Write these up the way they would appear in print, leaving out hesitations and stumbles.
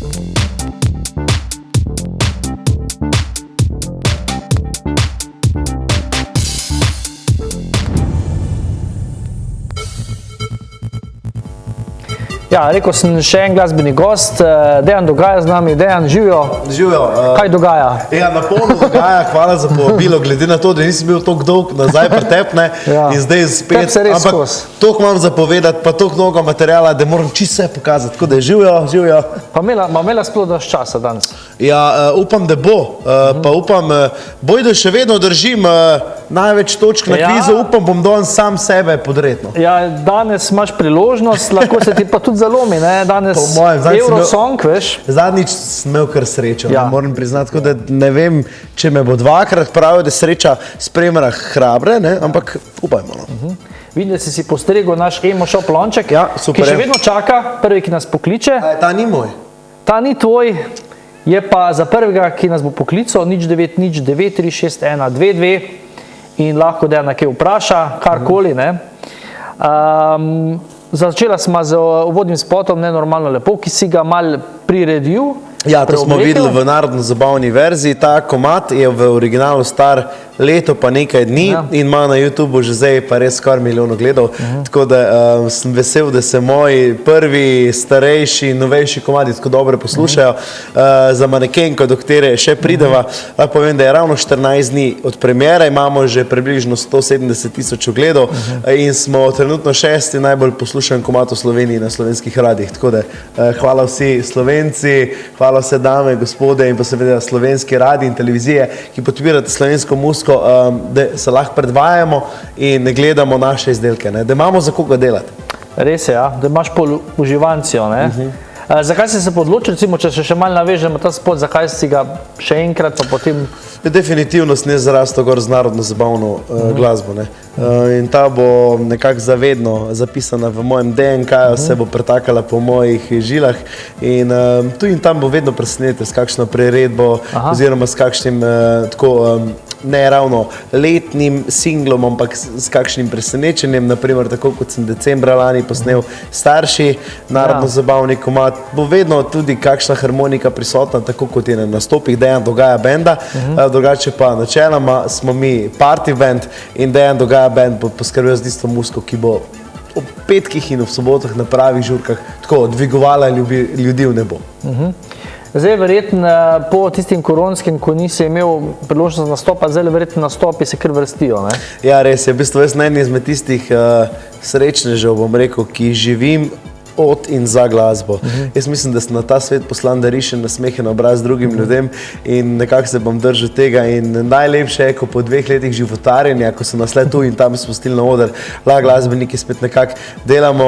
Ja, rekel sem še en glasbeni gost, Dejan Dogaja z nami. Dejan, živijo. Živijo. Kaj dogaja? Ja, na polno dogaja, hvala za povabilo, glede na to, da nisem bil toliko dolg nazaj pretepne in zdaj spet. Tep se res skos. Toliko imam za povedati, pa toliko mnogo materijala, da moram čisto vse pokazati, tako da živijo. Pa imela sploh daš časa danes? Ja, upam, da bo, pa upam, bojda še vedno držim največ točk na kvizu, upam, bom danes sam sebe podretno. Ja, danes imaš priložnost, lahko se ti pa tudi zalomi, ne, danes Eurosong, veš. Zadnjič sem imel kar srečo, moram priznati, tako da ne vem, če me bo dvakrat pravijo, da sreča spremlja hrabre, ne, ampak upajmo. Vidim, da si postregel naš emo-shop lonček, ki še vedno čaka, prvi, ki nas pokliče. Ta ni moj. Ta ni tvoj, je pa za prvega, ki nas bo poklical, 0909-361-22 in lahko da nekaj vpraša, karkoli, ne. Začela smo z uvodnim spotom Nenormalno lepo, ki si ga malo priredil. Ja, to smo videli v narodno-zabavni verziji. Ta komad je v originalu star leto pa nekaj dni in ima na YouTubeu že zdaj pa res skoraj milijon ogledov. Tako da sem vesel, da se moji prvi, starejši, novejši komadi tako dobro poslušajo. Za manekenko, do katere še prideva, lahko povem, da je ravno 14 dni od premiere, imamo že približno 170.000 ogledov in smo trenutno 6. najbolj poslušan komad v Sloveniji na slovenskih radijih. Tako da hvala vsi Slovenci, hvala vse dame, gospode in pa seveda slovenski radiji in televizije, ki podpirate slovensko muziko, da se lahko predvajamo in gledamo naše izdelke, da imamo za koga delati. Res je, da imaš pol uživancijo. Zakaj si se odločil, recimo, če še malo navežemo ta spot, zakaj si ga še enkrat pa potem... Definitivno sem jaz zarastel gor z narodno-zabavno glasbo. In ta bo nekako zavedno zapisana v mojem DNK-ju, se bo pretakala po mojih žilah in tu in tam bo vedno presenetiti s kakšno priredbo oziroma s kakšnim tako ne ravno letnim singlom, ampak s kakšnim presenečenjem, naprimer tako kot sem decembra lani posnel Starši, narodno-zabavni komad, bo vedno tudi kakšna harmonika prisotna, tako kot je na nastopih Dejan Dogaja benda, drugače pa načeloma smo mi party band in Dejan Dogaja band bo poskrbel z tisto muziko, ki bo ob petkih in ob sobotah na pravih žurkah tako dvigovala ljudi v nebo. Zdaj verjetno po tistim koronskim, ko nisi imel priložnost nastopati, zdaj verjetno nastopi se kar vrstijo, ne? Ja, res je. V bistvu jaz eden izmed tistih srečnežev, bom rekel, ki živim od in za glasbo. Jaz mislim, da sem na ta svet poslan, da rišem nasmehen obraz drugim ljudem in nekako se bom držal tega in najlepše je, ko po 2 letih životarjenja, ko so nas le tu in tam spustili na oder, glasbeniki spet nekako delamo,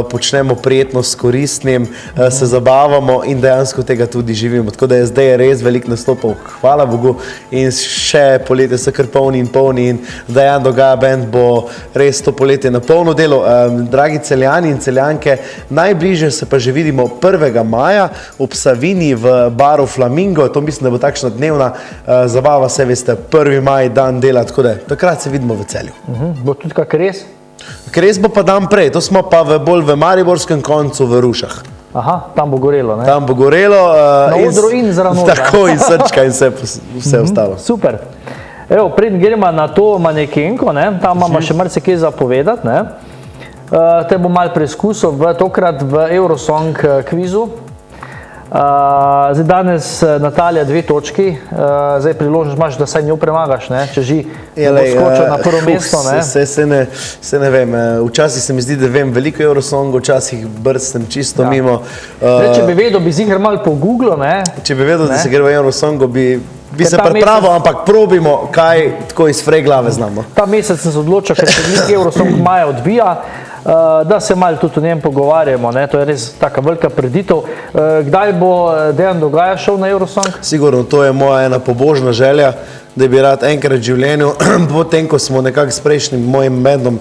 počnemo prijetno s koristnim, se zabavamo in dejansko tega tudi živimo. Tako da je zdaj res veliko nastopov, hvala Bogu, in še poletje so kar polni in Dejan Dogaja band bo res to poletje na polno delo. Dragi Celjani in Celjanke, najbližje se pa že vidimo 1. maja ob Savini v baru Flamingo. To mislim, da bo takšna dnevna zabava, se veste, 1. maj, dan dela, tako da takrat se vidimo v Celju. Bo tudi kak res? Res bo pa dan prej, to smo pa bolj v mariborskem koncu v Rušah. Aha, tam bo gorelo, ne? Tam bo gorelo. Na odru in zraven odra. Tako in srčka in vse ostalo. Super. Evo, preden gremo na to manekenko, tam imamo še marsikaj za povedati, ne? Te bom malo preizkusil, tokrat v Eurosong kvizu. Zdaj danes Natalija 2 točki, zdaj priložnost imaš, da saj njo premagaš, če že bo skočil na prvo mesto. Se ne vem, včasih se mi zdi, da vem veliko Eurosongov, včasih sem čisto mimo. Če bi vedel, bi ziher malo po Googlu, ne? Če bi vedel, da se gre v Eurosongu, bi se pripravil, ampak probimo, kaj tako iz frej glave znamo. Ta mesec sem se odločil, ker se nek Eurosong maja odvija, da se malo tudi o njem pogovarjamo, to je res taka velika preditev. Kdaj bo Dejan Dogaja šel na Eurosong? Sigurno, to je moja ena pobožna želja, da bi rad enkrat v življenju, potem, ko smo nekako s prejšnjim mojim bendom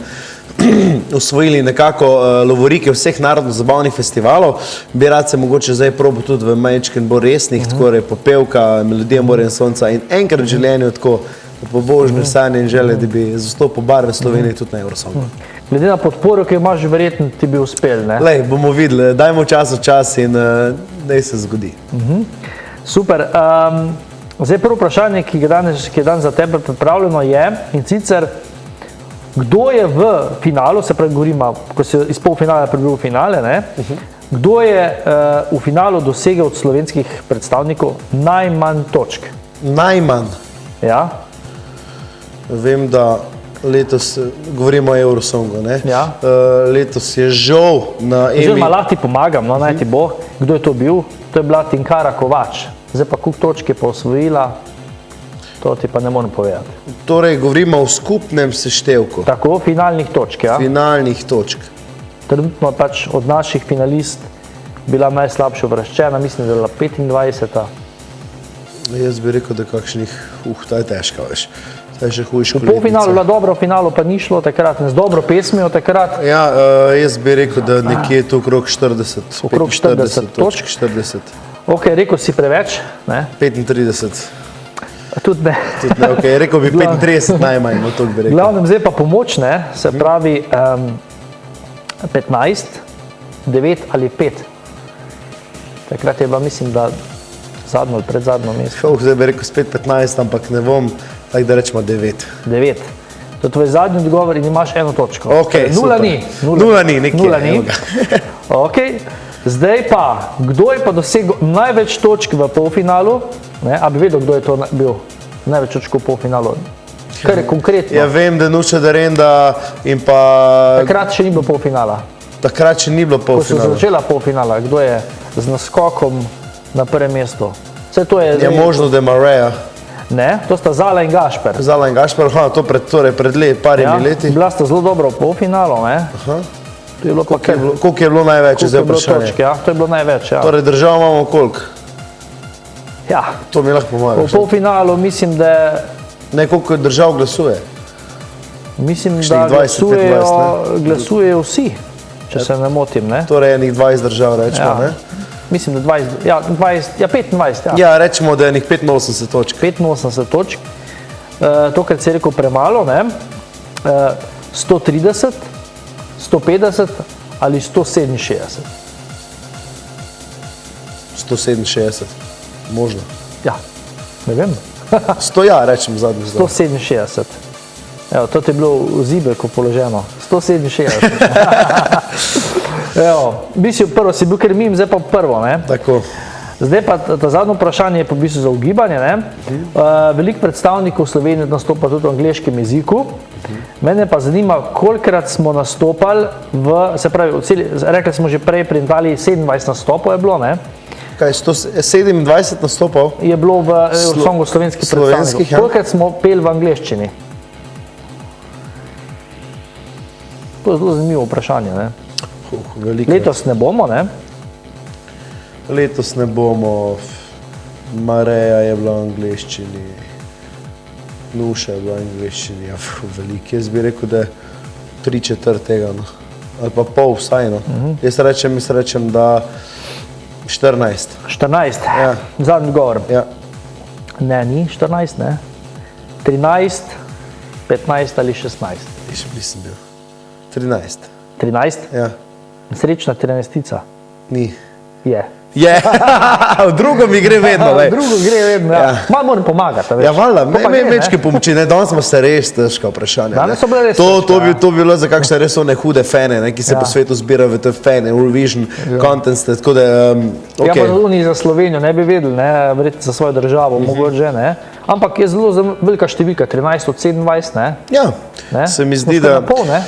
osvojili nekako lovorike vseh narodno-zabavnih festivalov, bi rad se mogoče zdaj probil tudi v majčken bolj resnih, tako je Popevka, Melodija morja in sonca in enkrat v življenju tako pobožne sanje in želje, da bi zastopil barve Slovenije tudi na Eurosongu. Glede na podporo, ki jo imaš, verjetno ti bi uspel, ne? Lej, bomo videli, dajmo čas in naj se zgodi. Super. Zdaj prvo vprašanje, ki je danes za tebe pripravljeno je, in sicer, kdo je v finalu, se pravi govorimo, ko se iz polfinala prebil v finale, ne? Kdo je v finalu dosegel od slovenskih predstavnikov najmanj točk? Najmanj. Ja? Vem, da letos, govorimo o Eurosongu, ne? Ja. Letos je žal na Oziroma, lahko ti pomagam, no, naj ti bo, kdo je to bil? To je bila Tinkara Kovač. Zdaj pa koliko točk je pa osvojila, to ti pa ne morem povedati. Torej, govorimo o skupnem seštevku. Tako, finalnih točk, ja? Finalnih točk. Trenutno pač od naših finalist bila najslabše uvrščena, mislim, da je bila 25. Jaz bi rekel, da kakšnih, ta je težka, veš. Ta je še hujša V polfinalu je bila dobra, v finalu pa ni šlo takrat, ne z dobro pesmijo takrat. Ja, jaz bi rekel, da nekje to okrog 40. Okrog 40 točk. 40. Ok, rekel si preveč, ne? 35. Tudi ne. Tudi ne, ok, rekel bi 35 najmanj, no to bi rekel. Glavnem zdaj pa pomoč, ne? Se pravi 15, 9 ali 5. Takrat je bila, mislim, da zadnjo ali predzadnjo mesto. Zdaj bi rekel spet 15, ampak ne bom, tako da rečemo 9. 9. To je tvoj zadnji odgovor in imaš eno točko. Ok, nula super. ni. Nula ni, nekje. Nula ni. Ok, zdaj pa, kdo je pa dosegel največ točk v polfinalu? Ne? A bi vedel, kdo je to bil? Največ točk v polfinalu. Kar je konkretno. Ja, vem, da Nuša Darenda in pa... Takrat še ni bilo polfinala. Takrat še ni bilo Ko so polfinala. začela polfinala, kdo je z naskokom na prvem mestu? Vse to je... Je možno, da je Mareja. Ne, to sta Zala in Gašper. Zala in Gašper, to pred parimi leti. Bila sta zelo dobro v polfinalu, ne? To je bilo pa kar... Koliko je bilo največ, zdaj vprašanje? Točk, ja, to je bilo največ, ja. Torej, držav imamo koliko? Ja, To mi lahko v pomagaš. polfinalu mislim, da Ne, koliko držav glasuje? mislim, Kakšnih da 20, 25, glasujejo vsi, če se ne motim, ne? Torej, enih 20 držav, rečemo, Ja. ne? Mislim, da 20, ja, 20, ja 25, ja. Ja, rečemo, da je enih 85 točk. 85 točk. To, kar si je rekel, premalo, ne? 130, 150 ali 167. 167, možno. Ja, ne vem. 100, ja, rečem zadnji zdaj. 167. Evo, to je bilo v Zibelku položeno. 167. Evo, prvo si bil ker mim, zdaj pa prvo, ne? Tako. Zdaj pa ta zadnje vprašanje je pa v bistvu za ugibanje, ne? Veliko predstavnikov Slovenije nastopa tudi v angleškem jeziku. Mene pa zanima, kolikrat smo nastopali se pravi, rekli smo že prej, pri Italiji 27 nastopov je bilo, ne? Kaj, 127 nastopov? Je bilo v Eurosongu slovenskih predstavnikov. ja. Kolikrat smo peli v angleščini? To je zelo zanimivo vprašanje, ne? Veliko. Letos ne bomo, ne? Letos ne bomo. Mareja je bila v angleščini. Nuša je bila v angleščini. Ja, veliko. Jaz bi rekel, da je 3/4 tega, no. Ali pa pol vsaj, no. Jaz rečem, da 14. 14. Ja. Zadnji odgovor. Ja. Ne, ni 14, ne? 13, 15 ali 16. Še nisem bil. 13. 13? Ja. Srečna 13-tica. Ni. Je. Je. V drugo mi gre vedno, lej. Drugo gre vedno, ja. Ja. Malo moram pomagati, veš. Ja, valjda, To pa gre, ne? večke pomoči, ne, danes smo se res težka vprašanja. Danes ne. so bile res To težka, bi bilo za kakšne res one hude fane, ne, ki se Ja. po svetu zbirajo v te fane, Eurovision, contents, tako da, Ja, pa ok. oni za Slovenijo ne bi vedeli, ne, verjetno za svojo državo, mogoče že, ne. Ampak je zelo velika številka, 13 od 27, ne. Ja, Ne? se mi Smo zdi, skoraj da... na pol, ne?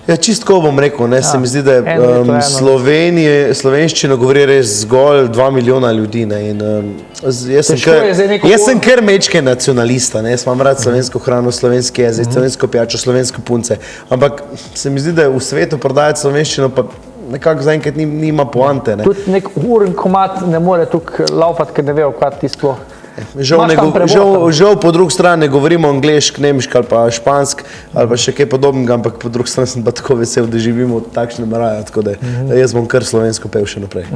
Ja, čistko bom rekel, ne, se mi zdi, da eno leto, eno. slovenščino govori res zgolj 2 milijona ljudi, ne, in jaz Težko je zdaj neko sem kar mečke nacionalista, ne, jaz imam rad slovensko hrano, slovenski jezik, slovensko pijačo, slovensko punce, ampak se mi zdi, da v svetu prodajati slovenščino pa nekako zaenkrat nima poante, ne. Tudi nek uren komad ne more tukaj laufati, ker ne ve, kaj ti sploh. Žal po drugi strani ne govorimo anglešk, nemšk ali pa špansk ali pa še kaj podobnega, ampak po drugi strani sem pa tako vesel, da živimo v takšnem raju, tako da jaz bom kar slovensko pel še naprej.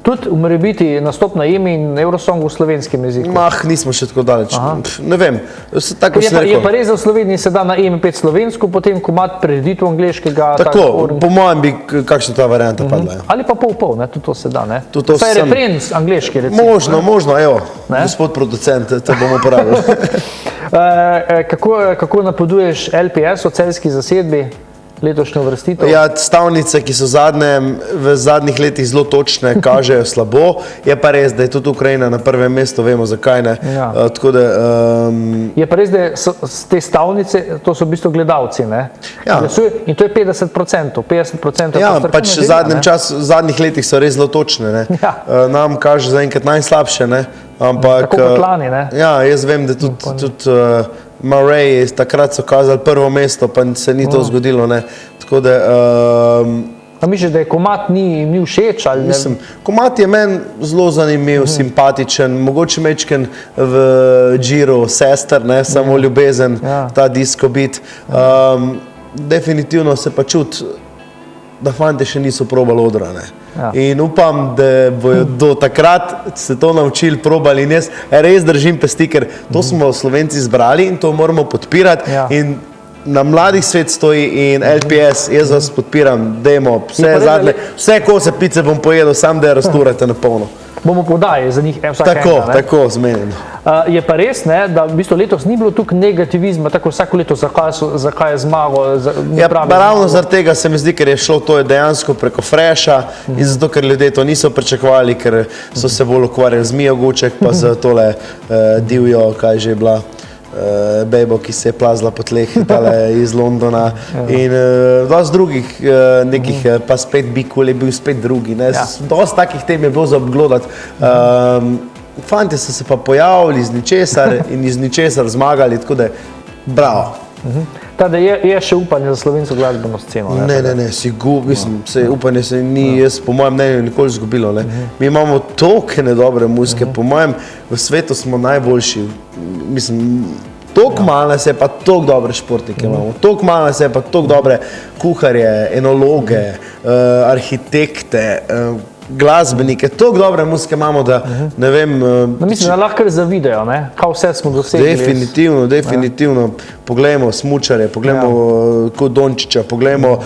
Tudi umre biti nastop na EMI in Eurosong v slovenskem jeziku. Nismo še tako daleč. Ne vem. Je pa res, da v Sloveniji se da na EMI pet slovensko, potem komad prereditev angleškega. Tako, po mojem bi kakšna ta varianta padla. Ali pa pol, ne, tudi to se da, ne. Vsaj refren angleški, recimo. Možno, evo, gospod producent, to bomo uporabili. Kako napoveduješ LPS o celjski zasedbi, letošnjo uvrstitev? Ja, stavnice, ki so v zadnjih letih zelo točne, kažejo slabo. Je pa res, da je tudi Ukrajina na prvem mestu, vemo zakaj ne. Ja. Tako da, Je pa res, da te stavnice, to so v bistvu gledalci, ne? Ja. In to je 50%. 50% ja, pač v zadnjih letih so res zelo točne, ne. Ja. Nam kaže zaenkrat najslabše, ne. Ampak, tako kot lani, ne? Ja, jaz vem, da tudi Murray, takrat so kazali prvo mesto, pa se ni to zgodilo, ne. Tako da... A misliš, da je komad ni všeč? Ali mislim, komad je meni zelo zanimiv, simpatičen, mogoče mečken v Giro sester, ne, samo ljubezen, ta disco beat. Definitivno se pa čuti, da fante še niso probali odra, ne. Ja. In upam, da bojo do takrat se to naučili, probali in jaz res držim pesti, ker to smo Slovenci zbrali in to moramo podpirati. Ja. In na mladih svet stoji in LPS, jaz vas podpiram, dajmo vse kose pice bom pojedel, sam da je razturate na polno. Bomo podali za njih vsak enega. Tako, zmenjeno. Je pa res, ne, da v bistvu letos ni bilo tukaj negativizma, tako vsako leto, zakaj je zmagal. Ja, ravno zaradi tega se mi zdi, ker je šlo to dejansko preko freša in zato, ker ljudje to niso pričakovali, ker so se bolj ukvarjali z Mijo Guček, pa z tole divjo, kaj že je bila, bejbo, ki se je plazila po tleh iz Londona in dosti drugih nekih, pa spet Bikul je bil spet drugi. Dosti takih tem je bilo za obglodati. Fantje so se pa pojavili iz ničesar in iz ničesar zmagali, tako da bravo. Tada je še upanje za slovensko glasbeno sceno? Ne, mislim, upanje se ni, jaz po mojem mnenju nikoli izgubilo. Mi imamo toliko dobre muzike, po mojem v svetu smo najboljši, mislim, toliko malo nas je pa toliko dobre športnike imamo, toliko malo nas je pa toliko dobre kuharje, enologe, arhitekte, glasbenike, toliko dobre muzike imamo, da ne vem... Mislim, da lahko zavidejo, ne? Kaj vse smo dosegli. Definitivno. Poglejmo smučare, poglejmo Kodončiča, poglejmo,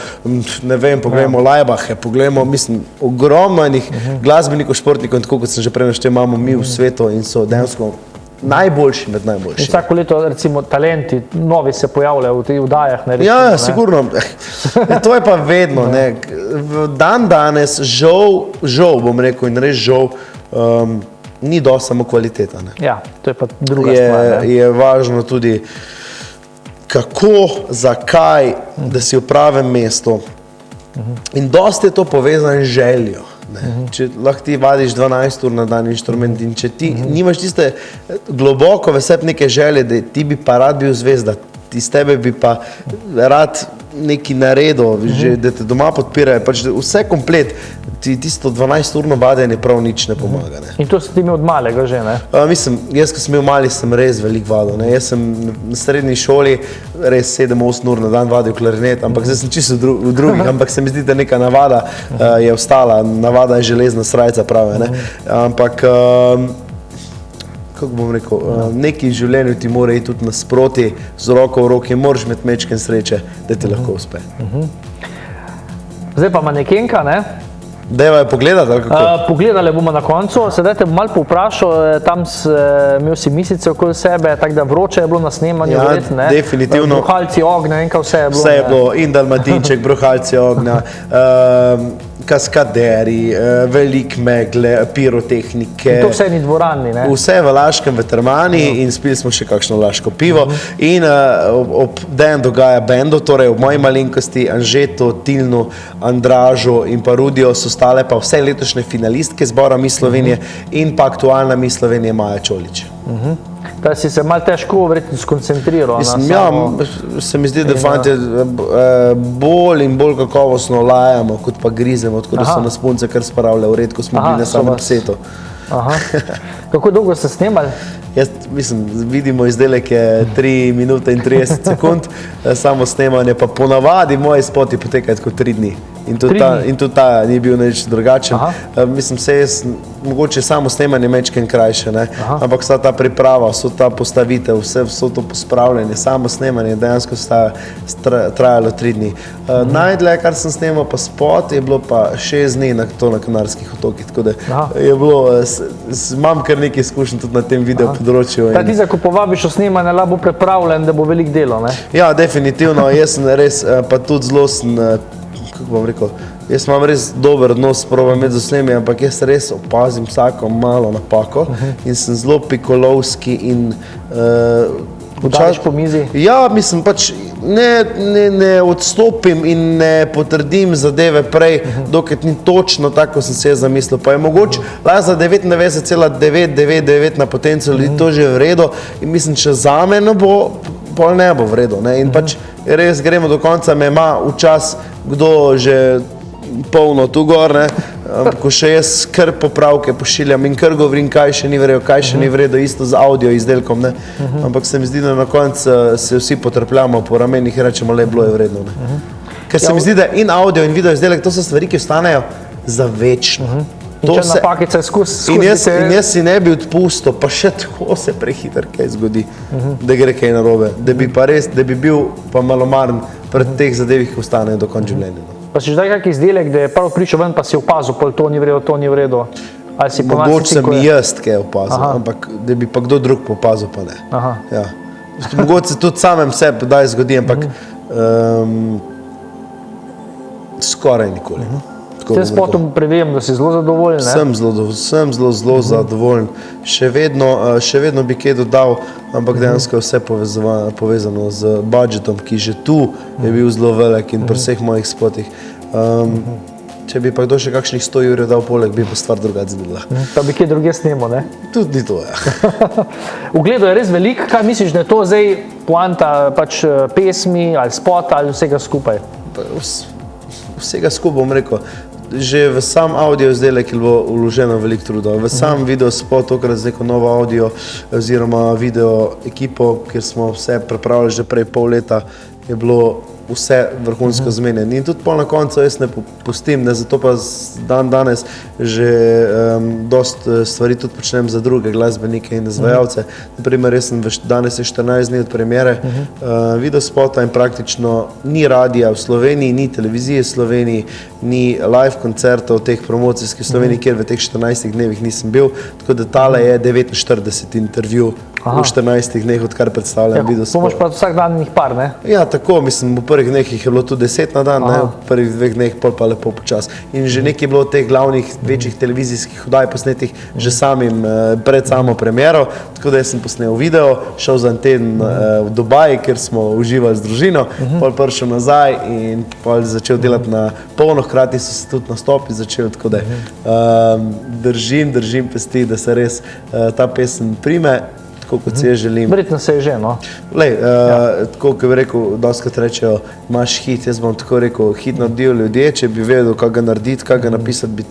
ne vem, poglejmo Lajbahe, poglejmo, mislim, ogromno enih glasbenikov, športnikov in tako, kot sem že prej naštel, imamo mi v svetu in so dejansko najboljši med najboljšimi. Vsako leto, recimo, talenti, novi se pojavljajo v teh vdajah. Ja, sigurno. To je pa vedno. Dan danes, žal bom rekel in res žal, ni dosti samo kvaliteta. Ja, to je pa druga stvar. Je važno tudi, kako, zakaj, da si v pravem mestu. In dosti je to povezano z željo. Če lahko ti vadiš 12 ur na dan inštrument in če ti nimaš tiste globoko neke želje, da ti bi pa rad bil zvezda, iz tebe bi pa rad nekaj naredil, da te doma podpirajo, pač vse komplet, tisto 12-urno vadenje prav nič ne pomaga. In to si ti imel od malega že, ne? Mislim, jaz, ko sem imel mali, sem res veliko vadil. Jaz sem na srednji šoli res 7-8 ur na dan vadil klarinet, ampak zdaj sem čisto v drugih, ampak se mi zdi, da neka navada je ostala, navada je železna srajca prave. Ampak, kako bom rekel, nekaj v življenju ti mora iti tudi nasproti, z roko v roki, moraš imeti mečken sreče, da ti lahko uspe. Zdaj pa manekenka, ne? Dajva je pogledati, ali kako? Pogledali bomo na koncu, sedaj te bom malo povprašal, tam imel si misice okoli sebe, tako da vroče je bilo na snemanju, verjetno, ne? Ja, definitivno. Bruhalci ognja, in kaj vse je bilo. Vse je bilo, in Dalmatinček, bruhalci ognja, kaskaderi, velik megle, pirotehnike. In to vse ni dvorani, ne? Vse v Laškem vetermani in spili smo še kakšno laško pivo. In ob Dan dogaja bendu, torej ob moji malenkosti, Anžetu, Tilnu, Andražu in pa Rudijo so stale pa vse letošnje finalistke zbora Miss Slovenije in pa aktualna Miss Slovenije Maja Čolić. Da si se malo težko verjetno skoncentriral na samo... Ja, se mi zdi, da fante bolj in bolj kakovostno lajamo, kot pa grizemo, tako da so nas punce kar spravile v red, ko smo bili na samem setu. Kako dolgo ste snemali? Jaz mislim, vidimo izdelek je 3 minute in 30 sekund, samo snemanje pa ponavadi moji spoti potekajo tako 3 dni. In tudi ta ni bil nič drugačen. Mislim, se jaz, mogoče samo snemanje mečken krajše, ne? Ampak vsa ta priprava, vsa ta postavitev, vso to pospravljanje, samo snemanje dejansko trajalo 3 dni. Najdlje, kar sem snemal pa spot, je bilo pa 6 dni na Kanarskih otokih, tako da je bilo, imam kar nekaj izkušenj tudi na tem video področju. Ta ti, ko povabiš o snemanje, lahko bo pripravljen, da bo veliko delo, ne? Ja, definitivno, jaz sem res, pa tudi zelo sem, kako bom rekel, jaz imam res dober odnos, probam imeti z vsemi, ampak jaz res opazim vsako malo napako in sem zelo pikolovski in udariš po mizi? Ja, mislim pač ne odstopim in ne potrdim zadeve prej, dokaj ni točno tako, kot sem se jaz zamislil. Pa je mogoče za 99,999 na potencu ljudi to že v redu in mislim, če zame ne bo, pol ne bo v redu. In pač res gremo do konca, me ima včas kdo že polno tu gor, ko še jaz kar popravke pošiljam in kar govorim, kaj še ni v redu, kaj še ni v redu, isto z audio izdelkom, ampak se mi zdi, da na koncu se vsi potrpljamo po ramenih in rečemo, le bilo je vredno. Ker se mi zdi, da in audio in video izdelek, to so stvari, ki ostanejo za večno. In če napakica skozi in jaz si ne bi odpustil, pa še tako se prehiter kaj zgodi, da gre kaj narobe, da bi pa res, da bi bil pa malomaren pred teh zadevih, ki ostanejo do konca življenja. Pa si že daj kak izdelek, da je prvo prišel ven, pa si opazil, pol to ni v redu, to ni v redu? Mogoče sem jaz kaj opazil, ampak da bi pa kdo drug opazil, pa ne. Mogoče se tudi samem sebi daj zgodi, ampak skoraj nikoli. S tem spotom preverjam, da si zelo zadovoljen, ne? Sem zelo zadovoljen. Še vedno bi kaj dodal, ampak dejansko je vse povezano z budžetom, ki že tu je bil zelo velik in pri vseh mojih spotih. Če bi pa kdo še kakšnih 100 jurjev dal poleg, bi pa stvar drugače zbila. Pa bi kaj druge snemal, ne? Tudi to, ja. Ugledov je res veliko, kaj misliš, da je to zdaj poanta pač pesmi ali spota ali vsega skupaj? Vsega skupaj bom rekel. Že v sam audio izdelek je bilo vloženo veliko truda. V sam video spot, tokrat z neko novo audio oziroma video ekipo, kjer smo vse pripravili že prej pol leta, je bilo vse vrhunsko zmenjeno. In tudi pol na koncu jaz ne pustim, zato pa danes že dosti stvari tudi počnem za druge glasbenike in izvajalce. Naprimer, danes je 14 dni od premiere video spota in praktično ni radija v Sloveniji, ni televizije v Sloveniji, ni live koncertov teh promocijskih v Sloveniji, kjer v teh 14 dnevih nisem bil. Tako da tale je 49 intervju v 14 dneh, odkar predstavljam video spot. Pomoč pa vsak dan njih par, ne? Ja, tako, mislim, v prvih dneh jih je bilo tudi 10 na dan, v prvih 2 dneh pol pa lepo počas. In že nekaj je bilo teh glavnih večjih televizijskih oddaj posnetih že samim pred samo premiero, tako da jaz sem posnel video, šel za en teden v Dubaj, kjer smo uživali z družino, pol prišel nazaj in pol začel delati na polno, hkrati so se tudi nastopi začeli, tako da držim pesti, da se res ta pesem prime, tako kot si jaz želim. Verjetno se je že, no? Lej, tako, kot bi rekel, dostakrat rečejo, imaš hit, jaz bom tako rekel, hit naredijo ljudje, če bi vedel, kaj ga narediti, kaj ga napisati, bi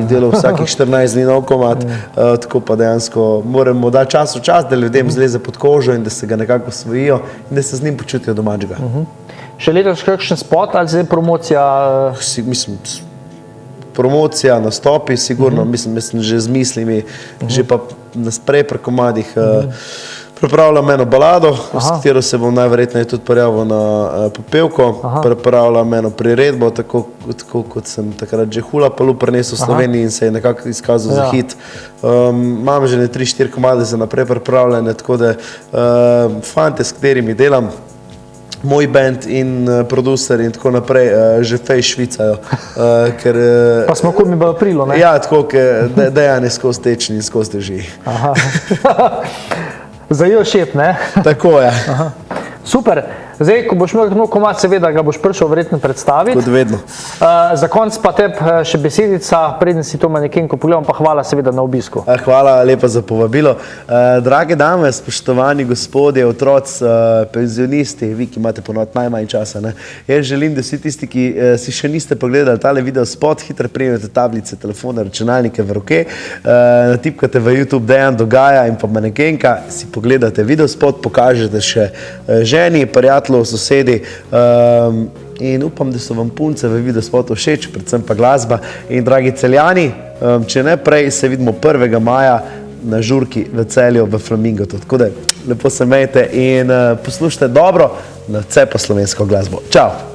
delal vsakih 14 dni nov komad, tako pa dejansko moramo dati čas v čas, da ljudem zleze pod kožo in da se ga nekako osvojijo in da se z njim počutijo domačega. Še letos kakšen spot ali zdaj promocija? Mislim, promocija, nastopi, sigurno, mislim, že z mislimi, že pa nasprej pri komadih pripravljam eno balado, s katero se bom najverjetneje tudi prijavil na popevko, pripravljam eno priredbo, tako kot sem takrat že Hula Palu prinesel v Sloveniji in se je nekako izkazal za hit. Imam že 3-4 komade za naprej pripravljene, tako da fante, s katerimi delam, moj band in producer in tako naprej, že fej švicajo. Pa smo kot mi v aprilu, ne? Ja, tako, da je ne skozi tečni in skozi teži. Zajo šep, ne? Tako je. Super. Zdaj, ko boš imel nov komad, seveda ga boš prišel verjetno predstaviti. Kot vedno. Za konc pa tebi še besedica, preden si to manekenko pogledam, pa hvala seveda na obisku. Hvala lepa za povabilo. Drage dame, spoštovani gospodje, otroci, penzionisti, vi, ki imate ponovno najmanj časa, ne? Jaz želim, da vsi tisti, ki si še niste pogledali tale video spot, hitro prijemete tablice, telefone, računalnike v roke, natipkate v YouTube Dejan Dogaja in pa manekenka, si pogledate video spot, pokažete še ženi, prijatelji, sosedi in upam, da so vam punce v videospotu všeč, predvsem pa glasba. In dragi Celjani, če ne prej, se vidimo 1. maja na žurki v Celju v Flamingotu. Tako da lepo se imejte in poslušajte dobro na vse po slovensko glasbo. Čau!